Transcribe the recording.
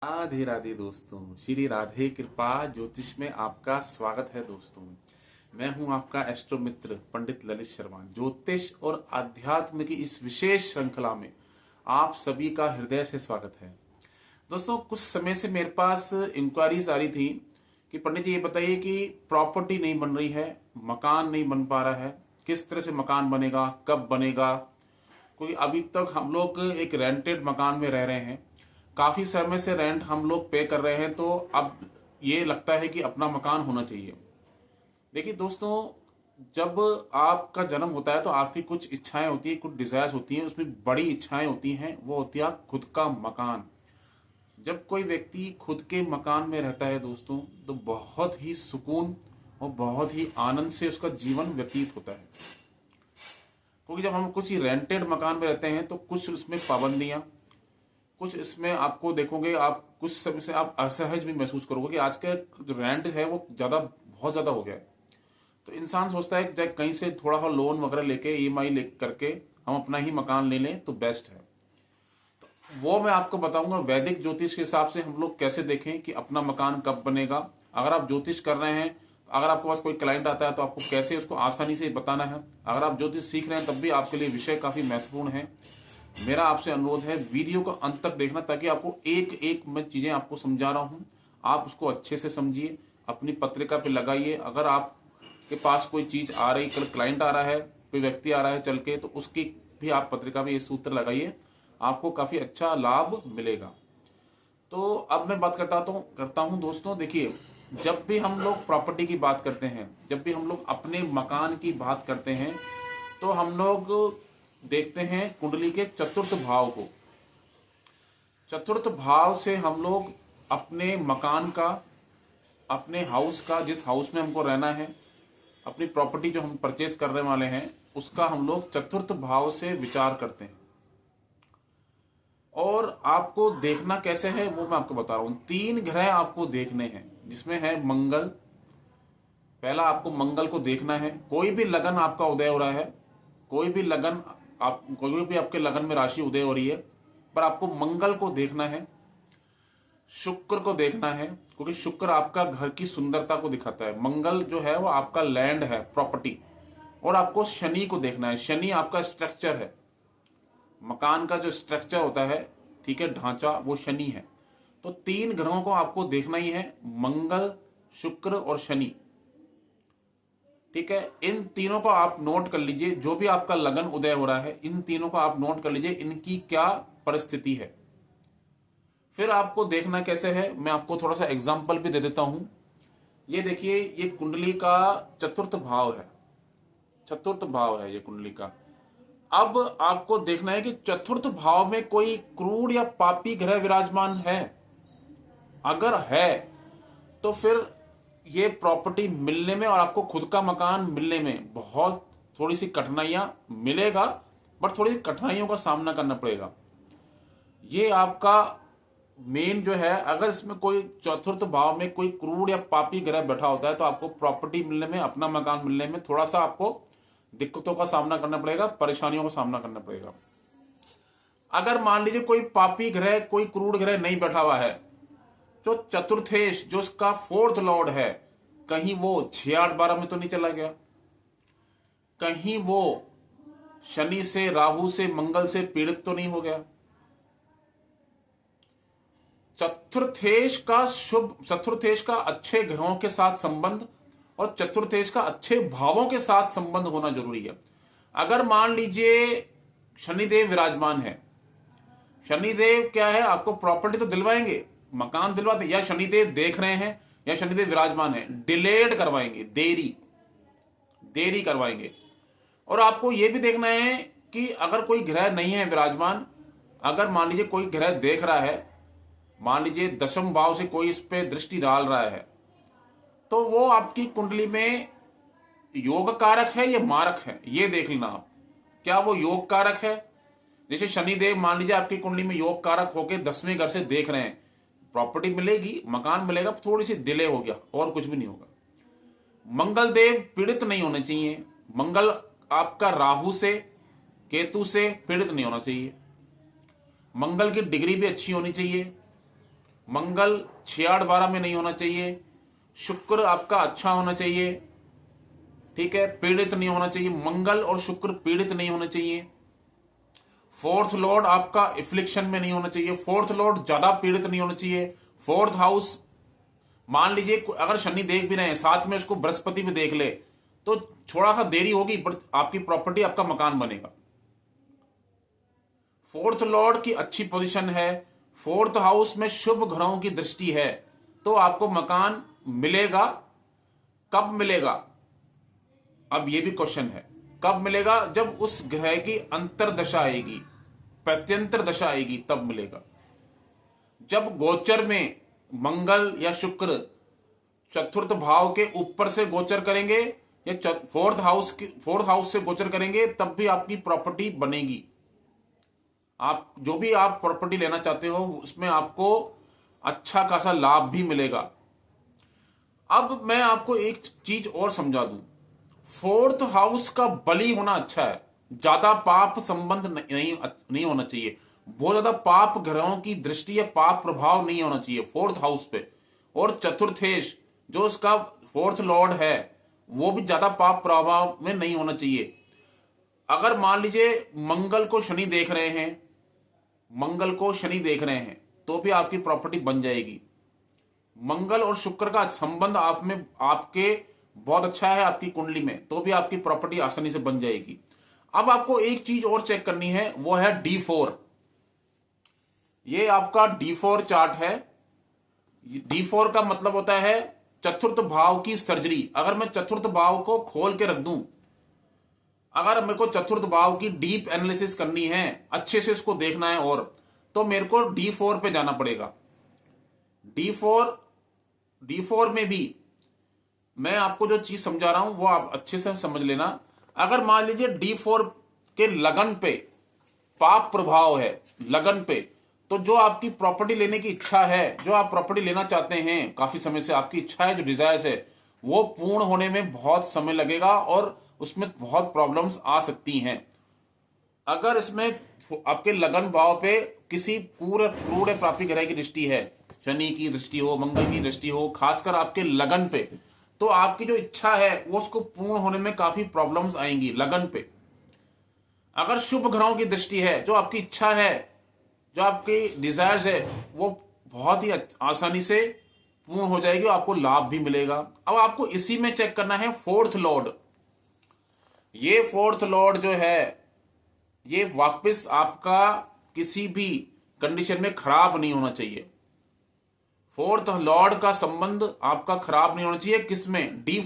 राधे राधे दोस्तों। श्री राधे कृपा ज्योतिष में आपका स्वागत है दोस्तों। मैं हूं आपका एस्ट्रो मित्र पंडित ललित शर्मा। ज्योतिष और अध्यात्म की इस विशेष श्रृंखला में आप सभी का हृदय से स्वागत है दोस्तों। कुछ समय से मेरे पास इंक्वायरीज आ रही थी कि पंडित जी ये बताइए कि प्रॉपर्टी नहीं बन रही है, मकान नहीं बन पा रहा है, किस तरह से मकान बनेगा, कब बनेगा। क्योंकि अभी तक हम लोग एक रेंटेड मकान में रह रहे हैं, काफी समय से रेंट हम लोग पे कर रहे हैं, तो अब ये लगता है कि अपना मकान होना चाहिए। देखिए दोस्तों, जब आपका जन्म होता है तो आपकी कुछ इच्छाएं होती है, कुछ डिजायर्स होती हैं, उसमें बड़ी इच्छाएं होती हैं, वो होती है खुद का मकान। जब कोई व्यक्ति खुद के मकान में रहता है दोस्तों, तो बहुत ही सुकून और बहुत ही आनंद से उसका जीवन व्यतीत होता है। क्योंकि जब हम कुछ ही रेंटेड मकान में रहते हैं तो कुछ उसमें पाबंदियां, कुछ इसमें आपको देखोगे, आप कुछ समय से आप असहज भी महसूस करोगे कि आज का जो रेंट है वो बहुत ज्यादा हो गया है। तो इंसान सोचता है कि कहीं से थोड़ा सा लोन वगैरह लेके ईएमआई ले करके हम अपना ही मकान ले लें तो बेस्ट है। तो वो मैं आपको बताऊंगा वैदिक ज्योतिष के हिसाब से हम लोग कैसे देखें कि अपना मकान कब बनेगा। अगर आप ज्योतिष कर रहे हैं, अगर आपके पास कोई क्लाइंट आता है तो आपको कैसे उसको आसानी से बताना है। अगर आप ज्योतिष सीख रहे हैं तब भी आपके लिए विषय काफी महत्वपूर्ण है। मेरा आपसे अनुरोध है वीडियो को अंत तक देखना, ताकि आपको एक एक मैं चीजें आपको समझा रहा हूं, आप उसको अच्छे से समझिए, अपनी पत्रिका पे लगाइए। अगर आपके पास कोई चीज आ रही, कल क्लाइंट आ रहा है, कोई व्यक्ति आ रहा है चल के, तो उसकी भी आप पत्रिका में ये सूत्र लगाइए, आपको काफी अच्छा लाभ मिलेगा। तो अब मैं बात करता हूं दोस्तों। देखिए, जब भी हम लोग प्रॉपर्टी की बात करते हैं, जब भी हम लोग अपने मकान की बात करते हैं, तो हम लोग देखते हैं कुंडली के चतुर्थ भाव को। चतुर्थ भाव से हम लोग अपने मकान का, अपने हाउस का, जिस हाउस में हमको रहना है, अपनी प्रॉपर्टी जो हम परचेज करने वाले हैं, उसका हम लोग चतुर्थ भाव से विचार करते हैं। और आपको देखना कैसे है वो मैं आपको बता रहा हूं। 3 ग्रह आपको देखने हैं, जिसमें है मंगल। पहला आपको मंगल को देखना है। कोई भी लगन आपका उदय हो रहा है, कोई भी लगन कोई भी आपके लगन में राशि उदय हो रही है, पर आपको मंगल को देखना है। शुक्र को देखना है, क्योंकि शुक्र आपका घर की सुंदरता को दिखाता है। मंगल जो है वो आपका लैंड है, प्रॉपर्टी। और आपको शनि को देखना है। शनि आपका स्ट्रक्चर है, मकान का जो स्ट्रक्चर होता है, ठीक है, ढांचा, वो शनि है। तो 3 ग्रहों को आपको देखना ही है, मंगल, शुक्र और शनि। ठीक है, इन तीनों को आप नोट कर लीजिए। जो भी आपका लगन उदय हो रहा है, इन तीनों को आप नोट कर लीजिए, इनकी क्या परिस्थिति है। फिर आपको देखना कैसे है, मैं आपको थोड़ा सा एग्जांपल भी दे देता हूं। ये देखिए, ये कुंडली का चतुर्थ भाव है, चतुर्थ भाव है ये कुंडली का। अब आपको देखना है कि चतुर्थ भाव में कोई क्रूर या पापी ग्रह विराजमान है। अगर है तो फिर ये प्रॉपर्टी मिलने में और आपको खुद का मकान मिलने में बहुत थोड़ी सी कठिनाइयां मिलेगा, बट थोड़ी कठिनाइयों का सामना करना पड़ेगा। ये आपका मेन जो है, अगर इसमें कोई चतुर्थ भाव में कोई क्रूर या पापी ग्रह बैठा होता है तो आपको प्रॉपर्टी मिलने में, अपना मकान मिलने में थोड़ा सा आपको दिक्कतों का सामना करना पड़ेगा, परेशानियों का सामना करना पड़ेगा। अगर मान लीजिए कोई पापी ग्रह, कोई क्रूर ग्रह नहीं बैठा हुआ है, जो चतुर्थेश, जो उसका 4th लॉर्ड है, कहीं वो 6-8-12 में तो नहीं चला गया, कहीं वो शनि से, राहु से, मंगल से पीड़ित तो नहीं हो गया। चतुर्थेश का अच्छे ग्रहों के साथ संबंध और चतुर्थेश का अच्छे भावों के साथ संबंध होना जरूरी है। अगर मान लीजिए शनिदेव विराजमान है, शनिदेव क्या है, आपको प्रॉपर्टी तो दिलवाएंगे, मकान दिलवाते, या शनिदेव देख रहे हैं या शनिदेव विराजमान है, डिलेड करवाएंगे, देरी करवाएंगे। और आपको यह भी देखना है कि अगर कोई ग्रह नहीं है विराजमान, अगर मान लीजिए कोई ग्रह देख रहा है, मान लीजिए 10वें भाव से कोई इस पे दृष्टि डाल रहा है, तो वो आपकी कुंडली में योग कारक है या मारक है, ये देख लेना आप। क्या वो योग कारक है? जैसे शनिदेव मान लीजिए आपकी कुंडली में योग कारक होकर 10वें घर से देख रहे हैं, प्रॉपर्टी मिलेगी, मकान मिलेगा, थोड़ी सी डिले हो गया और कुछ भी नहीं होगा। मंगल देव पीड़ित नहीं होने चाहिए। मंगल आपका राहु से, केतु से पीड़ित नहीं होना चाहिए। मंगल की डिग्री भी अच्छी होनी चाहिए। मंगल 6-8-12 में नहीं होना चाहिए। शुक्र आपका अच्छा होना चाहिए, ठीक है, पीड़ित नहीं होना चाहिए। मंगल और शुक्र पीड़ित नहीं होना चाहिए। फोर्थ लॉर्ड आपका इफ्लिक्शन में नहीं होना चाहिए। फोर्थ लॉर्ड ज्यादा पीड़ित नहीं होना चाहिए। फोर्थ हाउस, मान लीजिए अगर शनि देख भी रहे हैं, साथ में उसको बृहस्पति भी देख ले, तो थोड़ा सा देरी होगी पर आपकी प्रॉपर्टी, आपका मकान बनेगा। फोर्थ लॉर्ड की अच्छी पोजीशन है, फोर्थ हाउस में शुभ ग्रहों की दृष्टि है, तो आपको मकान मिलेगा। कब मिलेगा, अब यह भी क्वेश्चन है, कब मिलेगा? जब उस ग्रह की अंतर्दशा आएगी, प्रत्यंतर दशा आएगी, तब मिलेगा। जब गोचर में मंगल या शुक्र चतुर्थ भाव के ऊपर से गोचर करेंगे या फोर्थ हाउस से गोचर करेंगे, तब भी आपकी प्रॉपर्टी बनेगी। आप जो भी आप प्रॉपर्टी लेना चाहते हो उसमें आपको अच्छा खासा लाभ भी मिलेगा। अब मैं आपको एक चीज और समझा दूं, फोर्थ हाउस का बली होना अच्छा है, ज्यादा पाप संबंध नहीं होना चाहिए। बहुत ज्यादा पाप ग्रहों की दृष्टि या पाप प्रभाव नहीं होना चाहिए फोर्थ हाउस पे। और चतुर्थेश जो उसका फोर्थ लॉर्ड है, वो भी ज्यादा पाप प्रभाव में नहीं होना चाहिए। अगर मान लीजिए मंगल को शनि देख रहे हैं, मंगल को शनि देख रहे हैं, तो भी आपकी प्रॉपर्टी बन जाएगी। मंगल और शुक्र का संबंध आप में आपके बहुत अच्छा है आपकी कुंडली में, तो भी आपकी प्रॉपर्टी आसानी से बन जाएगी। अब आपको एक चीज और चेक करनी है, वो है D4। ये आपका D4 चार्ट है। D4 का मतलब होता है चतुर्थ भाव की सर्जरी। अगर मैं चतुर्थ भाव को खोल के रख दूं, अगर मेरे को चतुर्थ भाव की डीप एनालिसिस करनी है, अच्छे से इसको देखना है, और तो मेरे को D4 पे जाना पड़ेगा। D4 में भी मैं आपको जो चीज समझा रहा हूं वो आप अच्छे से समझ लेना। अगर मान लीजिए D4 के लगन पे पाप प्रभाव है, लगन पे, तो जो आपकी प्रॉपर्टी लेने की इच्छा है, जो आप प्रॉपर्टी लेना चाहते हैं, काफी समय से आपकी इच्छा है, जो डिजायर्स है, वो पूर्ण होने में बहुत समय लगेगा और उसमें बहुत प्रॉब्लम्स आ सकती हैं। अगर इसमें आपके लगन भाव पे किसी पूरे प्राप्ति ग्रह की दृष्टि है, शनि की दृष्टि हो, मंगल की दृष्टि हो, खासकर आपके लगन पे, तो आपकी जो इच्छा है वो उसको पूर्ण होने में काफी प्रॉब्लम्स आएंगी लगन पे। अगर शुभ ग्रहों की दृष्टि है, जो आपकी इच्छा है, जो आपकी डिजायर्स है, वो बहुत ही आसानी से पूर्ण हो जाएगी और आपको लाभ भी मिलेगा। अब आपको इसी में चेक करना है फोर्थ लॉर्ड। ये फोर्थ लॉर्ड जो है, ये वापस आपका किसी भी कंडीशन में खराब नहीं होना चाहिए। फोर्थ लॉर्ड का संबंध आपका खराब नहीं होना चाहिए। किसमें? D4